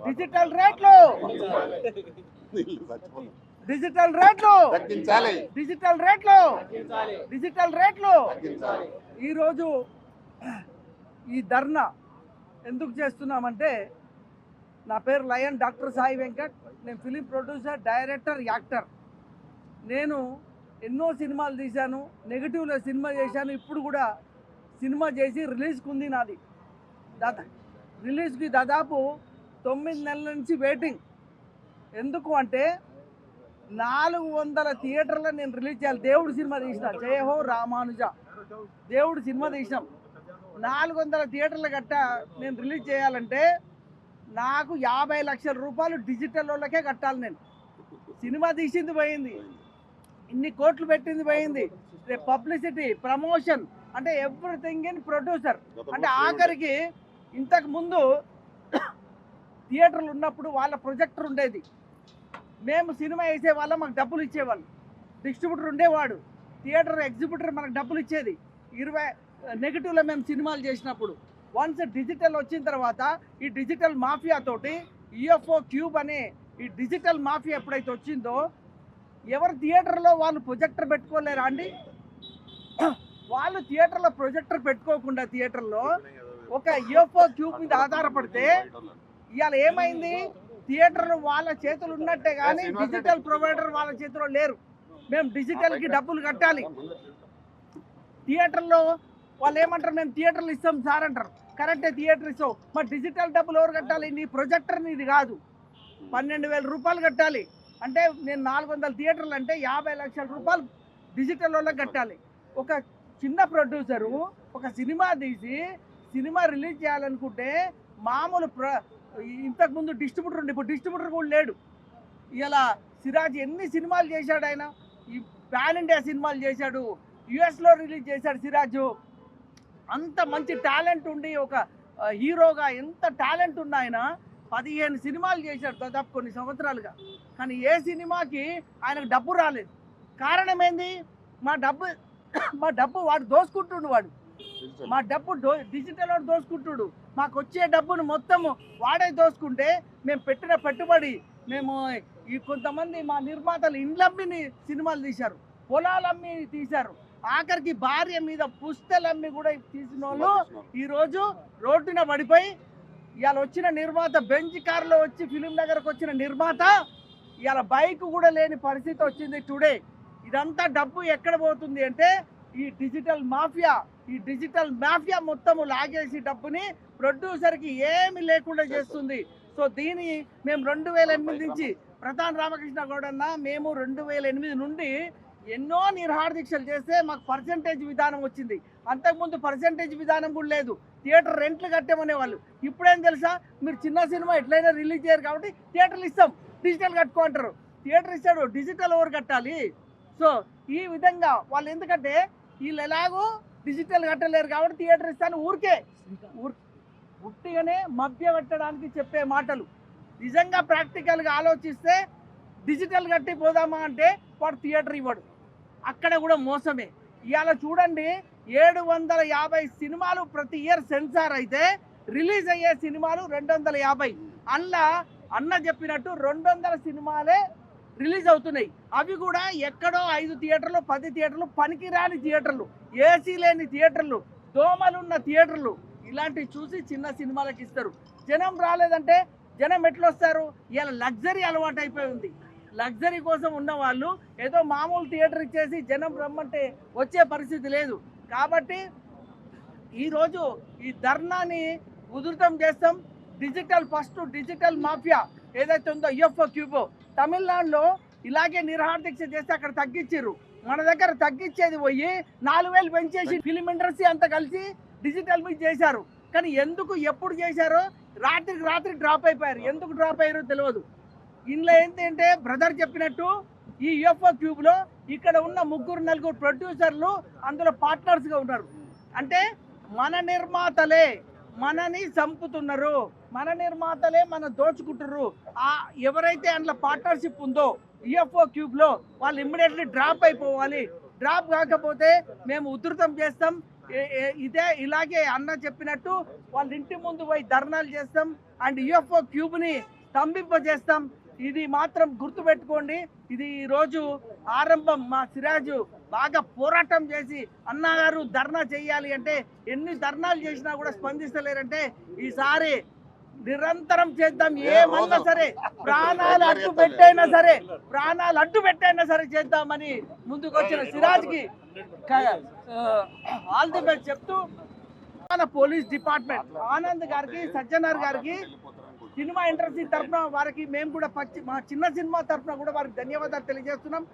Digital రేట్లు digital రేట్లు digital రేట్లు డిజిటల్ రేట్లు ఈరోజు ఈ ధర్నా ఎందుకు చేస్తున్నామంటే, నా పేరు లయన్ డాక్టర్ సాయి వెంకట్. నేను ఫిలిం ప్రొడ్యూసర్, డైరెక్టర్, యాక్టర్. నేను ఎన్నో సినిమాలు తీశాను, నెగిటివ్లో సినిమా చేశాను. ఇప్పుడు కూడా సినిమా చేసి రిలీజ్కి ఉంది నాది. రిలీజ్కి దాదాపు 9 నెలల నుంచి వెయిటింగ్. ఎందుకు అంటే 400 థియేటర్లో నేను రిలీజ్ చేయాలి. దేవుడు సినిమా తీసిన, జయ హో రామానుజ దేవుడు సినిమా తీసినాం. 400 థియేటర్ల గట్ట నేను రిలీజ్ చేయాలంటే నాకు 50 లక్షల రూపాయలు డిజిటల్ వాళ్ళకే కట్టాలి. నేను సినిమా తీసింది పోయింది, ఇన్ని కోట్లు పెట్టింది పోయింది, పబ్లిసిటీ, ప్రమోషన్, అంటే ఎవ్రీథింగ్ ఇన్ ప్రొడ్యూసర్. అంటే ఆఖరికి ఇంతకు ముందు థియేటర్లు ఉన్నప్పుడు వాళ్ళ ప్రొజెక్టర్ ఉండేది, మేము సినిమా వేసే వాళ్ళం, మాకు డబ్బులు ఇచ్చేవాళ్ళు. డిస్ట్రిబ్యూటర్ ఉండేవాడు, థియేటర్ ఎగ్జిబ్యూటర్ మనకు డబ్బులు ఇచ్చేది. 20 నెగిటివ్లో మేము సినిమాలు చేసినప్పుడు. వన్స్ డిజిటల్ వచ్చిన తర్వాత ఈ డిజిటల్ మాఫియా తోటి యూఎఫ్ఓ క్యూబ్ అనే ఈ డిజిటల్ మాఫియా ఎప్పుడైతే వచ్చిందో, ఎవరు థియేటర్లో వాళ్ళు ప్రొజెక్టర్ పెట్టుకోలేరా అండి? వాళ్ళు థియేటర్లో ప్రొజెక్టర్ పెట్టుకోకుండా థియేటర్లో ఒక యూఎఫ్ఓ క్యూబ్ మీద ఆధారపడితే ఇవాళ ఏమైంది? థియేటర్లు వాళ్ళ చేతులు ఉన్నట్టే కానీ డిజిటల్ ప్రొవైడర్ వాళ్ళ చేతిలో లేరు. మేము డిజిటల్కి డబ్బులు కట్టాలి. థియేటర్లో వాళ్ళు ఏమంటారు, మేము థియేటర్లు ఇస్తాం సార్ అంటారు. కరెక్టే, థియేటర్ ఇస్తావు, మరి డిజిటల్ డబ్బులు ఎవరు కట్టాలి? నీ ప్రొజెక్టర్ నీది కాదు. 12,000 రూపాయలు కట్టాలి. అంటే నేను 400 థియేటర్లు అంటే 50 లక్షల రూపాయలు డిజిటల్ వాళ్ళకి కట్టాలి. ఒక చిన్న ప్రొడ్యూసరు ఒక సినిమా తీసి సినిమా రిలీజ్ చేయాలనుకుంటే మామూలు ఇంతకుముందు డిస్ట్రిబ్యూటర్ ఉండి, ఇప్పుడు డిస్ట్రిబ్యూటర్ కూడా లేడు. ఇలా సిరాజ్ ఎన్ని సినిమాలు చేశాడు ఆయన, ఈ పాన్ ఇండియా సినిమాలు చేశాడు, యుఎస్లో రిలీజ్ చేశాడు సిరాజు. అంత మంచి టాలెంట్ ఉండి ఒక హీరోగా ఎంత టాలెంట్ ఉన్న ఆయన 15 సినిమాలు చేశాడు దాదాపు కొన్ని సంవత్సరాలుగా. కానీ ఏ సినిమాకి ఆయనకు డబ్బు రాలేదు. కారణం ఏంది? మా డబ్బు వాడు దోసుకుంటుండు. మా డబ్బు డిజిటల్ వాడు దోసుకుంటుడు. మాకు వచ్చే డబ్బును మొత్తము వాడే దోసుకుంటే మేము పెట్టిన పెట్టుబడి, మేము ఈ కొంతమంది మా నిర్మాతలు ఇండ్లమ్మిని సినిమాలు తీశారు, పొలాలమ్మి తీశారు, ఆఖరికి భార్య మీద పుస్తలమ్మి కూడా తీసిన వాళ్ళు ఈరోజు రోడ్డున పడిపోయి, ఇవాళ వచ్చిన నిర్మాత బెంచ్ కారులో వచ్చి ఫిలిం నగర్కి వచ్చిన నిర్మాత ఇవాళ బైక్ కూడా లేని పరిస్థితి వచ్చింది టుడే. ఇదంతా డబ్బు ఎక్కడ పోతుంది అంటే ఈ డిజిటల్ మాఫియా మొత్తము లాగేసి డబ్బుని ప్రొడ్యూసర్కి ఏమి లేకుండా చేస్తుంది. సో దీన్ని మేము 2008 నుంచి ప్రధాన్ రామకృష్ణ గౌడ్ అన్న మేము 2008 నుండి ఎన్నో నిర్హార దీక్షలు చేస్తే మాకు పర్సెంటేజ్ విధానం వచ్చింది. అంతకుముందు పర్సెంటేజ్ విధానం కూడా లేదు. థియేటర్ రెంట్లు కట్టేమనేవాళ్ళు. ఇప్పుడేం తెలుసా, మీరు చిన్న సినిమా ఎట్లయినా రిలీజ్ చేయరు కాబట్టి థియేటర్లు ఇస్తాం, డిజిటల్ కట్టుకో అంటారు. థియేటర్ ఇస్తాడు, డిజిటల్ ఎవరు కట్టాలి? సో ఈ విధంగా వాళ్ళు, ఎందుకంటే వీళ్ళు ఎలాగో డిజిటల్ కట్టలేరు కాబట్టి థియేటర్ ఇస్తాను ఊరికే ఉట్టిగానే మభ్య పెట్టడానికి చెప్పే మాటలు. నిజంగా ప్రాక్టికల్గా ఆలోచిస్తే డిజిటల్ కట్టి పోదామా అంటే వాడు థియేటర్ ఇవ్వడు. అక్కడ కూడా మోసమే. ఇవాళ చూడండి 750 సినిమాలు ప్రతి ఇయర్ సెన్సార్ అయితే రిలీజ్ అయ్యే సినిమాలు 250. అందులో అన్న చెప్పినట్టు 200 సినిమాలే రిలీజ్ అవుతున్నాయి. అవి కూడా ఎక్కడో 5 థియేటర్లు 10 థియేటర్లు, పనికిరాని థియేటర్లు, ఏసీ లేని థియేటర్లు, దోమలున్న థియేటర్లు, ఇలాంటివి చూసి చిన్న సినిమాలకు ఇస్తారు. జనం రాలేదంటే జనం ఎట్లొస్తారు? ఇలా లగ్జరీ అలవాటు అయిపోయి ఉంది. లగ్జరీ కోసం ఉన్న వాళ్ళు ఏదో మామూలు థియేటర్ ఇచ్చేసి జనం రమ్మంటే వచ్చే పరిస్థితి లేదు. కాబట్టి ఈరోజు ఈ ధర్నాని ఉధృతం చేస్తాం. డిజిటల్ మాఫియా ఏదైతే ఉందో యూఎఫ్ఓ క్యూబో, తమిళనాడులో ఇలాగే నిర్హార దీక్ష చేస్తే అక్కడ తగ్గించారు. మన దగ్గర తగ్గించేది పోయి 4,000 పెంచేసి ఫిలిం ఇండస్ట్రీ అంతా కలిసి డిజిటల్ మీద చేశారు. కానీ ఎందుకు ఎప్పుడు చేశారో రాత్రికి రాత్రి డ్రాప్ అయిపోయారు. ఎందుకు డ్రాప్ అయ్యారో తెలియదు. ఇందులో ఏంటంటే బ్రదర్ చెప్పినట్టు ఈ యూఎఫ్ఓ క్యూబ్లో ఇక్కడ ఉన్న 3-4 ప్రొడ్యూసర్లు అందులో పార్ట్నర్స్గా ఉన్నారు. అంటే మన నిర్మాతలే మనని చంపుతున్నారు, మన నిర్మాతలే మన దోచుకుంటున్నారు. ఎవరైతే అందులో పార్ట్నర్షిప్ ఉందో యూఎఫ్ఓ క్యూబ్లో వాళ్ళు ఇమ్మీడియట్లీ డ్రాప్ అయిపోవాలి. డ్రాప్ కాకపోతే మేము ఉధృతం చేస్తాం. ఇదే ఇలాగే అన్న చెప్పినట్టు వాళ్ళ ఇంటి ముందు పోయి ధర్నాలు చేస్తాం అండ్ యుఎఫ్ఓ క్యూబ్ని స్తంభింపజేస్తాం. ఇది మాత్రం గుర్తుపెట్టుకోండి. ఇది ఈరోజు ఆరంభం. మా సిరాజు బాగా పోరాటం చేసి అన్నగారు ధర్నా చేయాలి అంటే ఎన్ని ధర్నాలు చేసినా కూడా స్పందిస్తలేరంటే ఈసారి నిరంతరం చేద్దాం. ఏమన్నా సరే ప్రాణాలు అడ్డు పెట్టైనా సరే చేద్దామని ముందుకు వచ్చిన సిరాజ్కి ఆల్ ది బెస్ట్ చెప్తూ మన పోలీస్ డిపార్ట్మెంట్ ఆనంద్ గారికి, సజ్జనార్ గారికి, సినిమా ఇండస్ట్రీ తరఫున వారికి మేము కూడా మా చిన్న సినిమా తరఫున కూడా వారికి ధన్యవాదాలు తెలియజేస్తున్నాం.